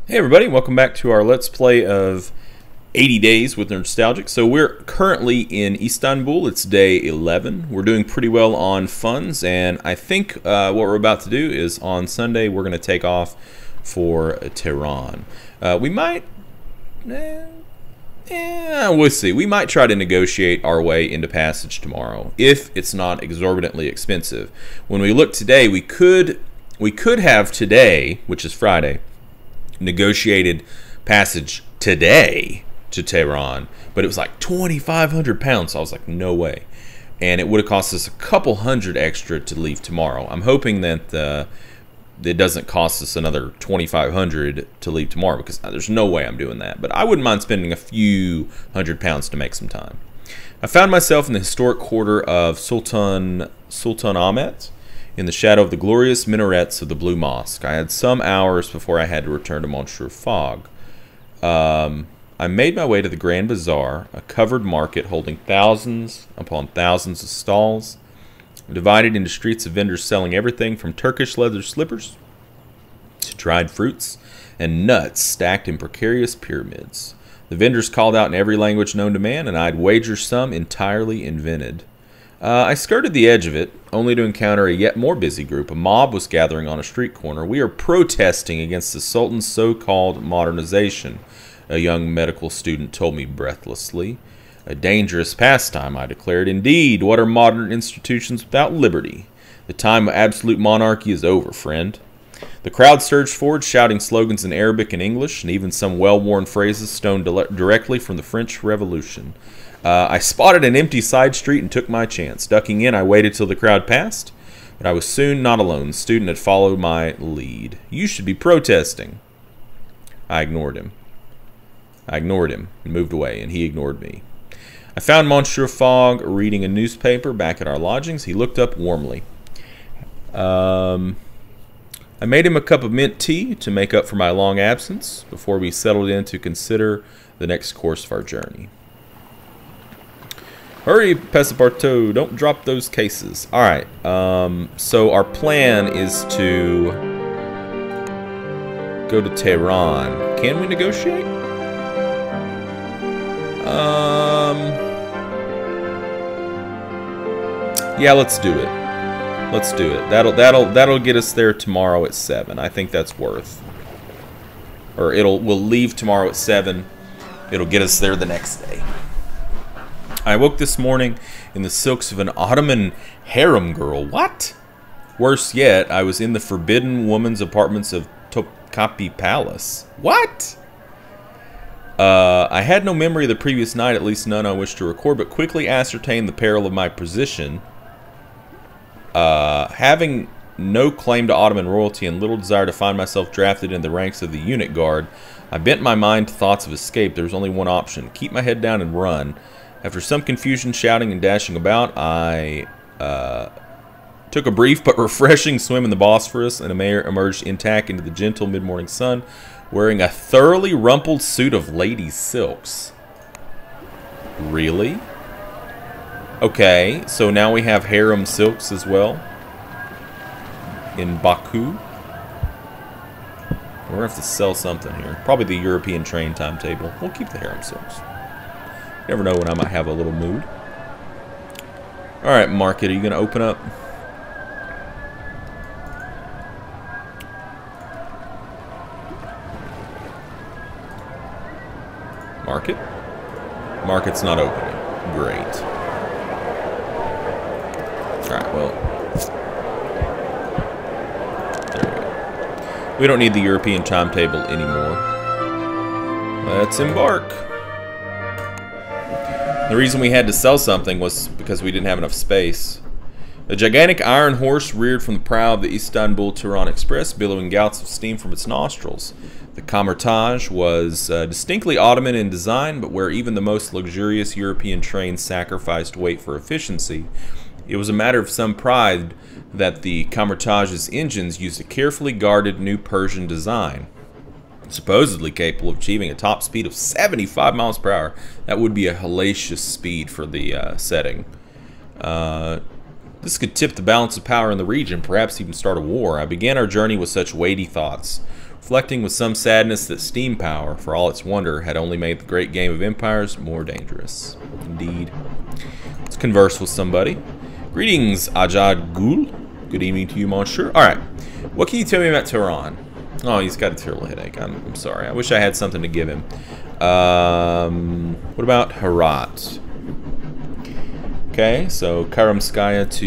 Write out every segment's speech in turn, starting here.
Hey everybody, welcome back to our Let's Play of 80 Days with Nerdstalgic. So we're currently in Istanbul. It's day 11. We're doing pretty well on funds, and I think what we're about to do is on Sunday we're going to take off for Tehran. We might... we'll see. We might try to negotiate our way into passage tomorrow, if it's not exorbitantly expensive. When we look today, we could have today, which is Friday, negotiated passage today to Tehran, but it was like 2,500 pounds. So I was like, no way. And it would have cost us a couple hundred extra to leave tomorrow. I'm hoping that it doesn't cost us another 2,500 to leave tomorrow, because there's no way I'm doing that. But I wouldn't mind spending a few £100 to make some time. I found myself in the historic quarter of Sultan Ahmet, in the shadow of the glorious minarets of the Blue Mosque. I had some hours before I had to return to Monsieur Fogg. I made my way to the Grand Bazaar, a covered market holding thousands upon thousands of stalls, divided into streets of vendors selling everything from Turkish leather slippers to dried fruits and nuts stacked in precarious pyramids. The vendors called out in every language known to man, and I'd wager some entirely invented. I skirted the edge of it, only to encounter a yet more busy group. A mob was gathering on a street corner. "We are protesting against the Sultan's so-called modernization," a young medical student told me breathlessly. "A dangerous pastime," I declared. "Indeed, what are modern institutions without liberty? The time of absolute monarchy is over, friend." The crowd surged forward, shouting slogans in Arabic and English, and even some well-worn phrases stoned directly from the French Revolution. I spotted an empty side street and took my chance. Ducking in, I waited till the crowd passed, but I was soon not alone. The student had followed my lead. "You should be protesting." I ignored him. and moved away, and he ignored me. I found Monsieur Fogg reading a newspaper back at our lodgings. He looked up warmly. I made him a cup of mint tea to make up for my long absence before we settled in to consider the next course of our journey. Hurry, Passepartout, don't drop those cases. Alright, so our plan is to go to Tehran. Can we negotiate? Yeah, let's do it. Let's do it. That'll get us there tomorrow at 7. I think that's worth. Or we'll leave tomorrow at 7. It'll get us there the next day. I woke this morning in the silks of an Ottoman harem girl. What? Worse yet, I was in the forbidden woman's apartments of Topkapi Palace. What? I had no memory of the previous night, at least none I wish to record, but quickly ascertained the peril of my position. Having no claim to Ottoman royalty and little desire to find myself drafted in the ranks of the unit guard, I bent my mind to thoughts of escape. There was only one option: keep my head down and run. After some confusion, shouting, and dashing about, I took a brief but refreshing swim in the Bosphorus and emerged intact into the gentle mid-morning sun, wearing a thoroughly rumpled suit of ladies' silks. Really? Okay, so now we have harem silks as well in Baku. We're going to have to sell something here. Probably the European train timetable. We'll keep the harem silks. You never know when I might have a little mood. Alright, market, are you going to open up? Market? Market's not opening. Great. Alright, well. There we go. We don't need the European timetable anymore. Let's embark. The reason we had to sell something was because we didn't have enough space. A gigantic iron horse reared from the prow of the Istanbul-Tehran Express, billowing gouts of steam from its nostrils. The Kamertage was distinctly Ottoman in design, but where even the most luxurious European trains sacrificed weight for efficiency, it was a matter of some pride that the Kamertage's engines used a carefully guarded new Persian design. Supposedly capable of achieving a top speed of 75 miles per hour. That would be a hellacious speed for the setting. This could tip the balance of power in the region, perhaps even start a war. I began our journey with such weighty thoughts. reflecting with some sadness that steam power, for all its wonder, had only made the great game of empires more dangerous. Indeed. Let's converse with somebody. Greetings, Ajad Gul. Good evening to you, monsieur. Alright, what can you tell me about Tehran? Oh, he's got a terrible headache. I'm sorry. I wish I had something to give him. What about Herat? Okay, so Karamskaya to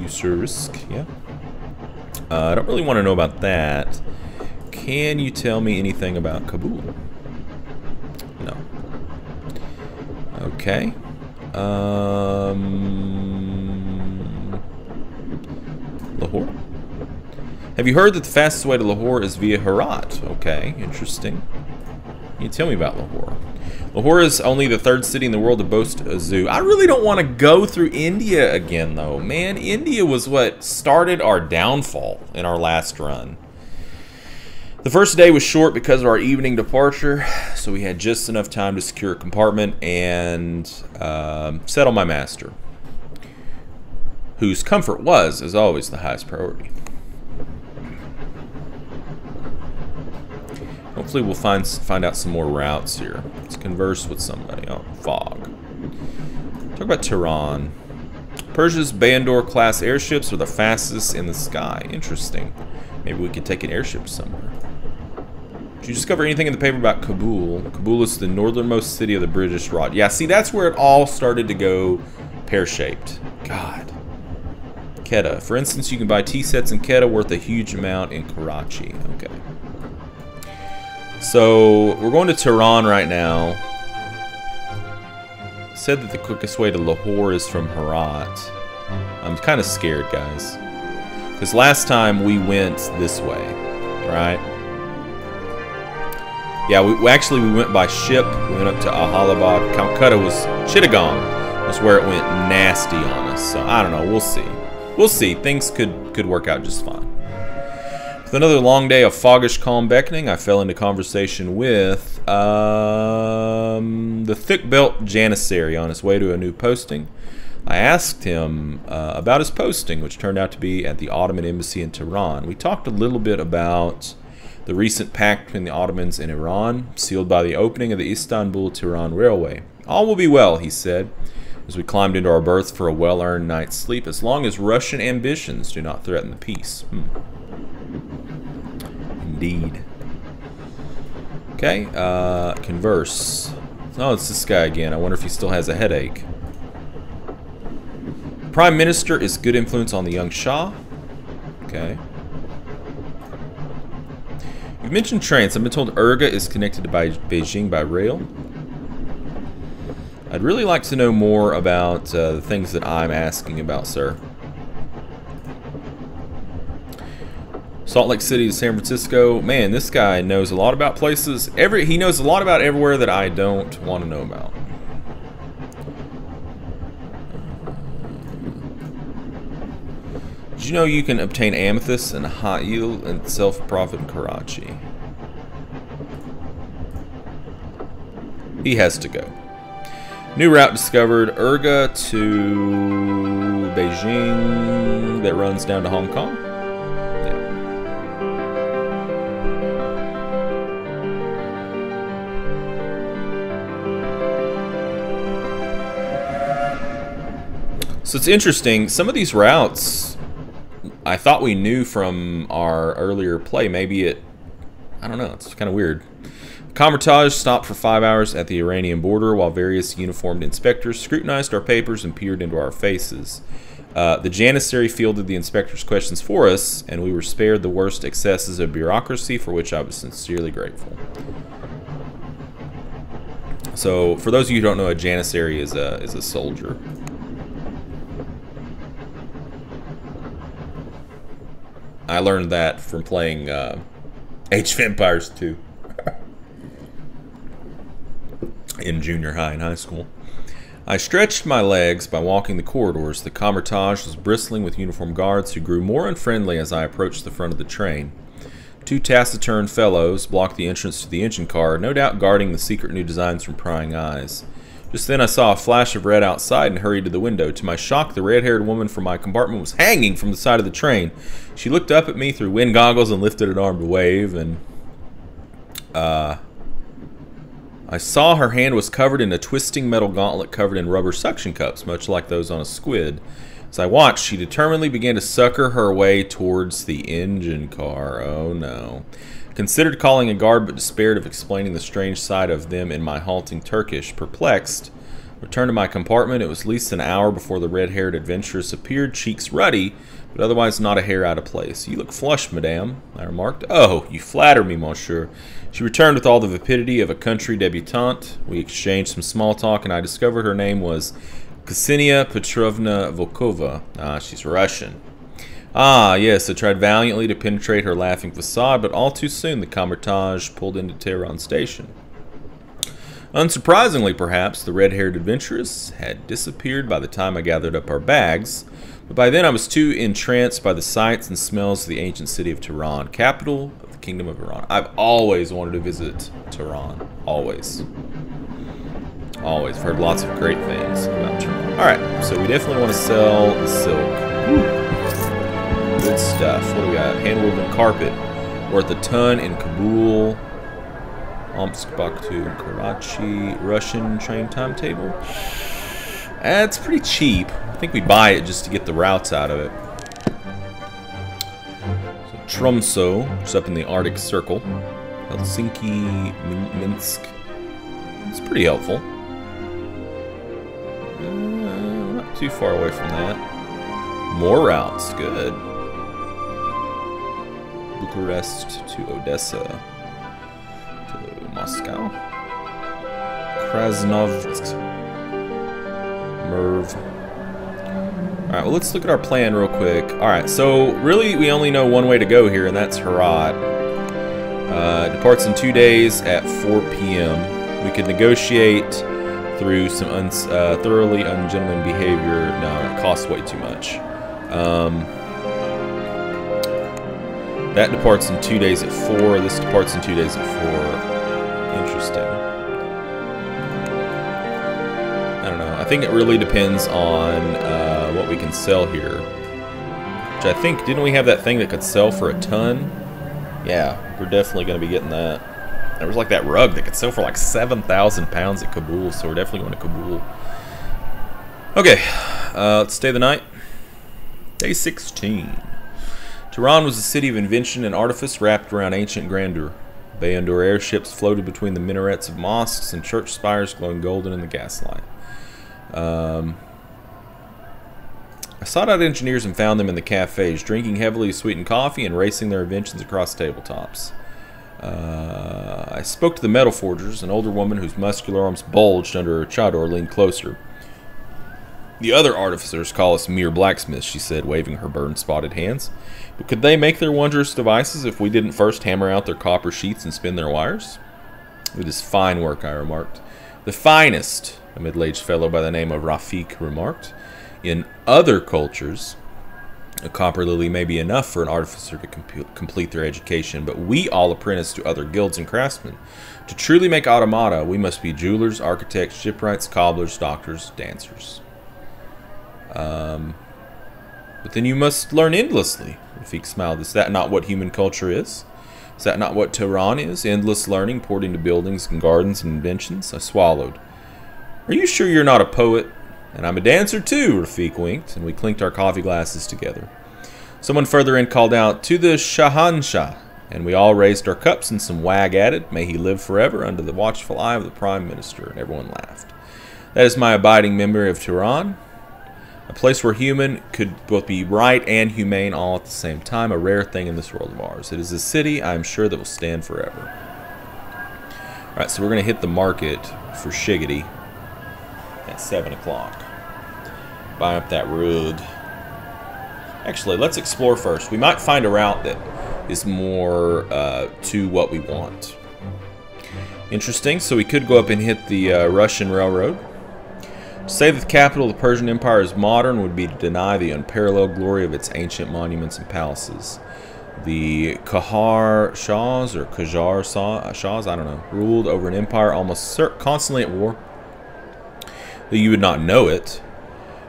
Usurisk, yeah. I don't really want to know about that. Can you tell me anything about Kabul? No. Okay. Lahore? Have you heard that the fastest way to Lahore is via Herat? Okay, interesting. Can you tell me about Lahore? Lahore is only the third city in the world to boast a zoo. I really don't want to go through India again, though. Man, India was what started our downfall in our last run. The first day was short because of our evening departure, so we had just enough time to secure a compartment and settle my master, whose comfort was, as always, the highest priority. Hopefully we'll find out some more routes here. Let's converse with somebody. Oh, fog. Talk about Tehran. Persia's Bandor-class airships are the fastest in the sky. Interesting. Maybe we could take an airship somewhere. Did you discover anything in the paper about Kabul? Kabul is the northernmost city of the British Raj. Yeah, see, that's where it all started to go pear-shaped. God. Quetta. For instance, you can buy tea sets in Quetta worth a huge amount in Karachi. Okay. So, we're going to Tehran right now. Said that the quickest way to Lahore is from Herat. I'm kind of scared, guys. Because last time we went this way, right? Yeah, we went by ship. We went up to Allahabad. Calcutta was... Chittagong was where it went nasty on us. So, I don't know. We'll see. We'll see. Things could work out just fine. With another long day of foggish calm beckoning, I fell into conversation with the thick-belt janissary on his way to a new posting. I asked him about his posting, which turned out to be at the Ottoman Embassy in Tehran. We talked a little bit about the recent pact between the Ottomans and Iran, sealed by the opening of the Istanbul-Tehran Railway. All will be well, he said, as we climbed into our berths for a well-earned night's sleep, as long as Russian ambitions do not threaten the peace. Indeed. Okay, converse. Oh, it's this guy again. I wonder if he still has a headache. Prime Minister is good influence on the young Shah. Okay. You've mentioned trains. I've been told Urga is connected to Beijing by rail. I'd really like to know more about the things that I'm asking about, sir. Salt Lake City to San Francisco. Man, this guy knows a lot about places. He knows a lot about everywhere that I don't want to know about. Did you know you can obtain amethyst and hot yield and self-profit in Karachi? He has to go. New route discovered. Urga to Beijing that runs down to Hong Kong. So it's interesting, some of these routes I thought we knew from our earlier play. Maybe I don't know, it's kind of weird. Comertage stopped for 5 hours at the Iranian border while various uniformed inspectors scrutinized our papers and peered into our faces. The janissary fielded the inspectors' questions for us, and we were spared the worst excesses of bureaucracy, for which I was sincerely grateful. So, for those of you who don't know, a janissary is a soldier. I learned that from playing Age of Empires 2 in junior high and high school. I stretched my legs by walking the corridors. The Comertage was bristling with uniformed guards who grew more unfriendly as I approached the front of the train. Two taciturn fellows blocked the entrance to the engine car, no doubt guarding the secret new designs from prying eyes. Just then I saw a flash of red outside and hurried to the window. To my shock, the red-haired woman from my compartment was hanging from the side of the train. She looked up at me through wind goggles and lifted an arm to wave, and I saw her hand was covered in a twisting metal gauntlet covered in rubber suction cups, much like those on a squid. As I watched, she determinedly began to sucker her way towards the engine car. Oh no. Considered calling a guard, but despaired of explaining the strange side of them in my halting Turkish. Perplexed, returned to my compartment. It was at least an hour before the red-haired adventuress appeared, cheeks ruddy, but otherwise not a hair out of place. "You look flushed, madame," I remarked. "Oh, you flatter me, monsieur." She returned with all the vapidity of a country debutante. We exchanged some small talk, and I discovered her name was Ksenia Petrovna Volkova. Ah, she's Russian. Ah, yes, I tried valiantly to penetrate her laughing facade, but all too soon the Kamertage pulled into Tehran station. Unsurprisingly, perhaps, the red-haired adventuress had disappeared by the time I gathered up our bags, but by then I was too entranced by the sights and smells of the ancient city of Tehran, capital of the Kingdom of Iran. I've always wanted to visit Tehran. Always. Always. I've heard lots of great things about Tehran. Alright, so we definitely want to sell the silk. Woo. Good stuff. What do we got? Hand-woven carpet. Worth a ton in Kabul. Omsk, Baku, and Karachi. Russian train timetable. It's pretty cheap. I think we buy it just to get the routes out of it. So Tromsø, which is up in the Arctic Circle. Helsinki, Minsk. It's pretty helpful. Not too far away from that. More routes. Good. Bucharest to Odessa to Moscow, Krasnoyarsk, Merv. Alright, well, let's look at our plan real quick. Alright, so really we only know one way to go here, and that's Herat. Departs in 2 days at 4 p.m. We could negotiate through some thoroughly ungentlemanly behavior. No, it costs way too much. That departs in 2 days at 4. This departs in 2 days at 4. Interesting. I don't know. I think it really depends on what we can sell here. Which I think, didn't we have that thing that could sell for a ton? Yeah, we're definitely going to be getting that. There was like that rug that could sell for like 7,000 pounds at Kabul, so we're definitely going to Kabul. Okay, let's stay the night. Day 16. Tehran was a city of invention and artifice wrapped around ancient grandeur. Bayandor airships floated between the minarets of mosques and church spires glowing golden in the gaslight. I sought out engineers and found them in the cafes, drinking heavily sweetened coffee and racing their inventions across tabletops. I spoke to the metal forgers. An older woman whose muscular arms bulged under her chador leaned closer. "The other artificers call us mere blacksmiths," she said, waving her burn-spotted hands. "But could they make their wondrous devices if we didn't first hammer out their copper sheets and spin their wires?" "It is fine work," I remarked. "The finest," a middle-aged fellow by the name of Rafik remarked. "In other cultures, a copper lily may be enough for an artificer to complete their education, but we all apprentice to other guilds and craftsmen. To truly make automata, we must be jewelers, architects, shipwrights, cobblers, doctors, dancers." But then you must learn endlessly. Rafik smiled. "Is that not what human culture is? Is that not what Tehran is? Endless learning poured into buildings and gardens and inventions?" I swallowed. "Are you sure you're not a poet?" "And I'm a dancer too," Rafik winked, and we clinked our coffee glasses together. Someone further in called out, "To the Shahanshah," and we all raised our cups, and some wag added, "May he live forever under the watchful eye of the Prime Minister," and everyone laughed. That is my abiding memory of Tehran. A place where human could both be right and humane all at the same time, a rare thing in this world of ours. It is a city I am sure that will stand forever. Alright, so we're going to hit the market for Shiggity at 7 o'clock. Buy up that rug. Actually, let's explore first. We might find a route that is more to what we want. Interesting, so we could go up and hit the Russian railroad. To say that the capital of the Persian Empire is modern would be to deny the unparalleled glory of its ancient monuments and palaces. The Kahar Shahs, or Qajar Shahs, I don't know, ruled over an empire almost constantly at war. though you would not know it.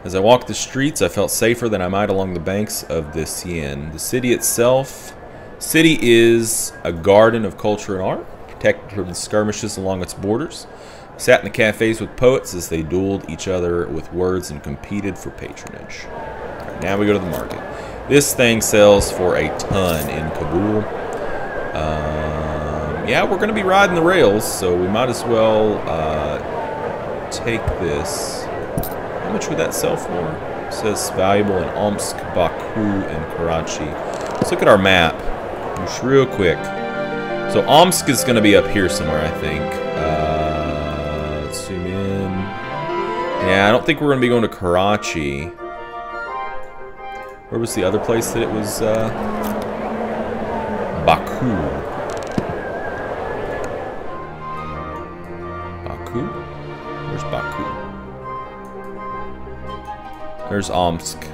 As I walked the streets, I felt safer than I might along the banks of the Seine. The city itself, is a garden of culture and art, protected from the skirmishes along its borders. I sat in the cafes with poets as they dueled each other with words and competed for patronage. Right, now we go to the market. This thing sells for a ton in Kabul. Yeah, we're going to be riding the rails, so we might as well take this. How much would that sell for? It says valuable in Omsk, Baku, and Karachi. Let's look at our map just real quick. So Omsk is going to be up here somewhere, I think. Let's zoom in. Yeah, I don't think we're going to be going to Karachi. Where was the other place that it was? Baku. Baku? Where's Baku? There's Omsk.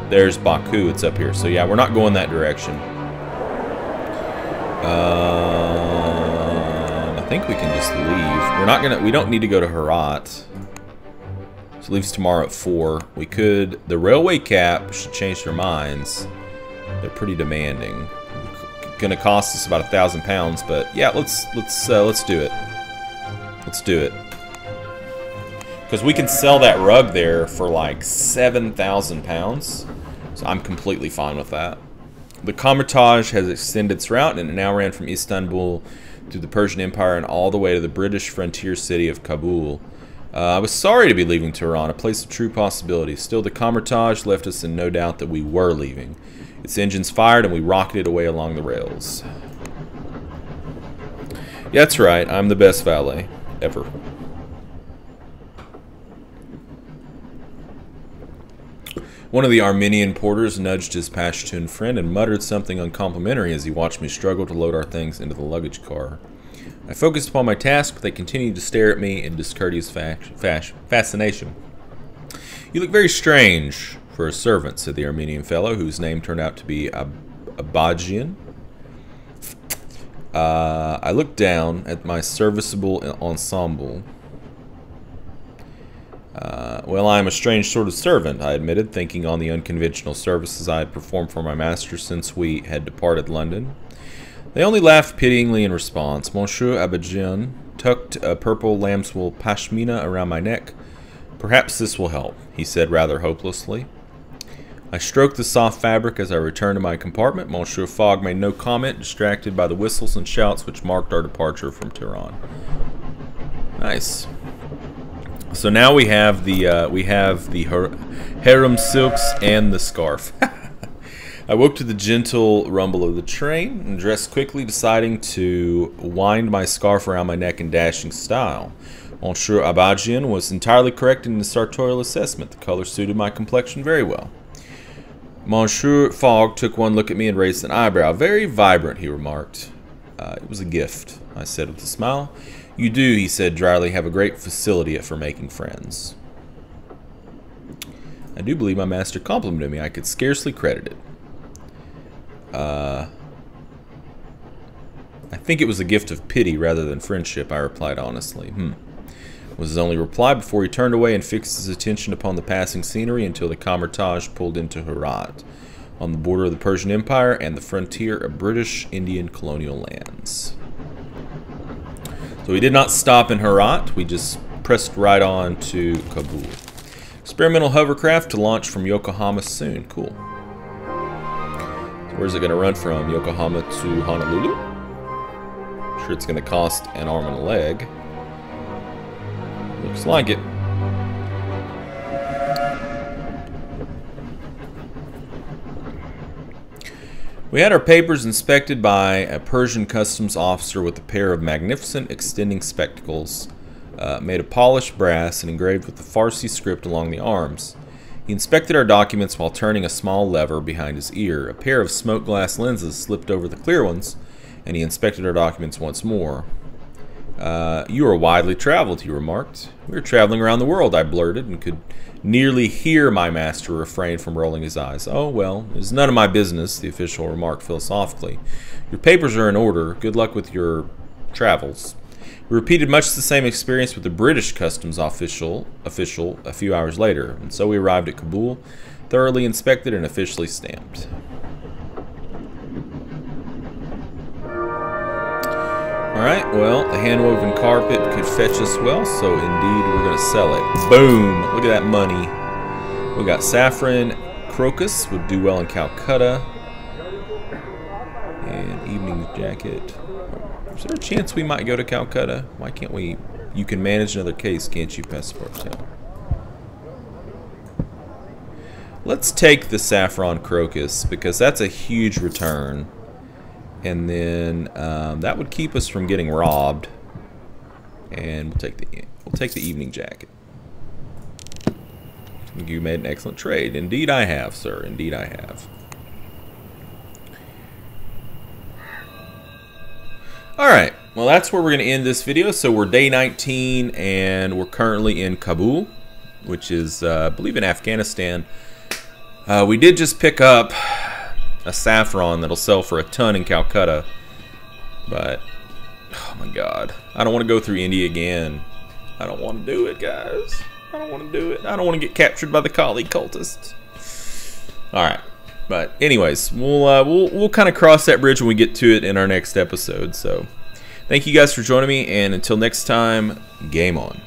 There's Baku. It's up here. So yeah, we're not going that direction. I think we can just leave. We're not gonna. We don't need to go to Herat. So it leaves tomorrow at 4. We could. The railway cap should change their minds. They're pretty demanding. Gonna cost us about £1,000, but yeah, let's do it. Let's do it. Because we can sell that rug there for like £7,000. So I'm completely fine with that. The Comertage has extended its route and it now ran from Istanbul through the Persian Empire and all the way to the British frontier city of Kabul. I was sorry to be leaving Tehran, a place of true possibility. Still, the Comertage left us in no doubt that we were leaving. Its engines fired and we rocketed away along the rails. Yeah, that's right. I'm the best valet ever. One of the Armenian porters nudged his Pashtun friend and muttered something uncomplimentary as he watched me struggle to load our things into the luggage car. I focused upon my task, but they continued to stare at me in discourteous fascination. "You look very strange for a servant," said the Armenian fellow, whose name turned out to be Abajian. I looked down at my serviceable ensemble. Well, I am a strange sort of servant, I admitted, thinking on the unconventional services I had performed for my master since we had departed London. They only laughed pityingly in response. Monsieur Abajian tucked a purple lambswool pashmina around my neck. "Perhaps this will help," he said rather hopelessly. I stroked the soft fabric as I returned to my compartment. Monsieur Fogg made no comment, distracted by the whistles and shouts which marked our departure from Tehran. Nice. So now we have the harem silks and the scarf. I woke to the gentle rumble of the train and dressed quickly, deciding to wind my scarf around my neck in dashing style. Monsieur Abajian was entirely correct in his sartorial assessment. The color suited my complexion very well. Monsieur Fogg took one look at me and raised an eyebrow. "Very vibrant," he remarked. "It was a gift," I said with a smile. "You do," he said dryly, "have a great facility for making friends." I do believe my master complimented me. I could scarcely credit it. I think it was a gift of pity rather than friendship, I replied honestly. Was his only reply before he turned away and fixed his attention upon the passing scenery until the Comertage pulled into Herat, on the border of the Persian Empire and the frontier of British Indian colonial lands. So we did not stop in Herat, we just pressed right on to Kabul. Experimental hovercraft to launch from Yokohama soon. Cool. So where's it going to run from? Yokohama to Honolulu? I'm sure it's going to cost an arm and a leg. Looks like it. We had our papers inspected by a Persian customs officer with a pair of magnificent extending spectacles made of polished brass and engraved with the Farsi script along the arms. He inspected our documents while turning a small lever behind his ear. A pair of smoke glass lenses slipped over the clear ones, and he inspected our documents once more. "You are widely traveled," he remarked. "We are traveling around the world," I blurted, and could nearly hear my master refrain from rolling his eyes. "Oh, well, it's none of my business," the official remarked philosophically. "Your papers are in order. Good luck with your travels." We repeated much the same experience with the British customs official a few hours later, and so we arrived at Kabul, thoroughly inspected and officially stamped. Alright, well, the hand-woven carpet could fetch us well, so indeed we're going to sell it. Boom! Look at that money. We got saffron. Crocus would do well in Calcutta. And evening jacket. Is there a chance we might go to Calcutta? Why can't we? You can manage another case, can't you, Passepartout? Let's take the saffron crocus, because that's a huge return. And then that would keep us from getting robbed. And we'll take the evening jacket. You made an excellent trade. Indeed I have, sir. Indeed I have. Alright. Well, that's where we're going to end this video. So we're day 19, and we're currently in Kabul, which is, I believe, in Afghanistan. We did just pick up a saffron that'll sell for a ton in Calcutta. But, oh my god. I don't want to go through India again. I don't want to do it, guys. I don't want to do it. I don't want to get captured by the Kali cultists. Alright. But anyways, we'll kind of cross that bridge when we get to it in our next episode. So thank you guys for joining me, and until next time, game on.